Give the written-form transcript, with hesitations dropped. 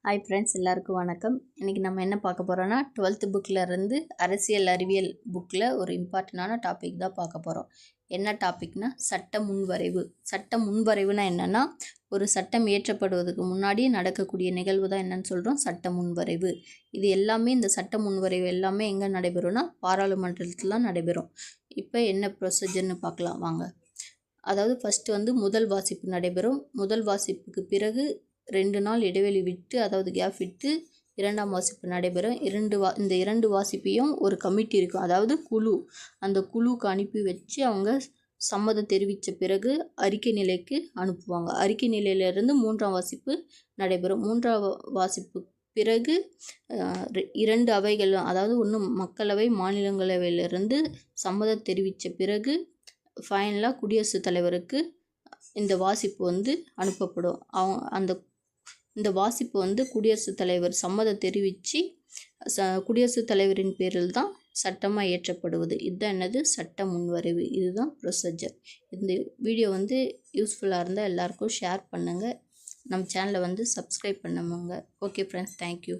Hi friends, எல்லாருக்கும் வணக்கம். இன்றைக்கி நம்ம என்ன பார்க்க போகிறோன்னா 12th புக்கில் இருந்து அரசியல் அறிவியல் புக்கில் ஒரு இம்பார்ட்டண்டான டாபிக் தான் பார்க்க போகிறோம். என்ன டாபிக்னா சட்ட முன்வரைவு. சட்ட முன்வரைவுனா என்னென்னா, ஒரு சட்டம் இயற்றப்படுவதற்கு முன்னாடி நடக்கக்கூடிய நிகழ்வு தான் என்னன்னு சொல்கிறோம், சட்ட முன்வரைவு. இது எல்லாமே இந்த சட்ட முன்வரைவு எல்லாமே எங்கே நடைபெறும்னா பாராளுமன்றத்தில் தான் நடைபெறும். இப்போ என்ன ப்ரொசீஜர்னு பார்க்கலாம் வாங்க. அதாவது ஃபஸ்ட்டு முதல் வாசிப்பு நடைபெறும். முதல் வாசிப்புக்கு பிறகு 2 நாள் இடைவெளி விட்டு, அதாவது கேப் விட்டு 2ஆம் வாசிப்பு நடைபெறும். இந்த 2 வாசிப்பையும் ஒரு கமிட்டி இருக்கும், அதாவது குழு. அந்த குழுவுக்கு அனுப்பி வச்சு அவங்க சம்மதம் தெரிவித்த பிறகு அறிக்கை நிலைக்கு அனுப்புவாங்க. அறிக்கை நிலையிலிருந்து 3ஆம் வாசிப்பு நடைபெறும். 3ஆம் வாசிப்பு பிறகு 2 அவைகளும், அதாவது ஒன்று மக்களவை மாநிலங்களவையிலிருந்து சம்மதம் தெரிவித்த பிறகு ஃபைனலாக குடியரசுத் தலைவருக்கு இந்த வாசிப்பு அனுப்பப்படும். இந்த வாசிப்பு குடியரசுத் தலைவர் சம்மதம் தெரிவித்து குடியரசுத் தலைவரின் பேரில் தான் சட்டமாக இயற்றப்படுவது. இதுதான் என்னது, சட்ட முன்வரைவு. இதுதான் ப்ரொசீஜர். இந்த வீடியோ யூஸ்ஃபுல்லாக இருந்தால் எல்லாருக்கும் ஷேர் பண்ணுங்கள். நம்ம சேனலை சப்ஸ்கிரைப் பண்ணுங்க. Okay friends, thank you.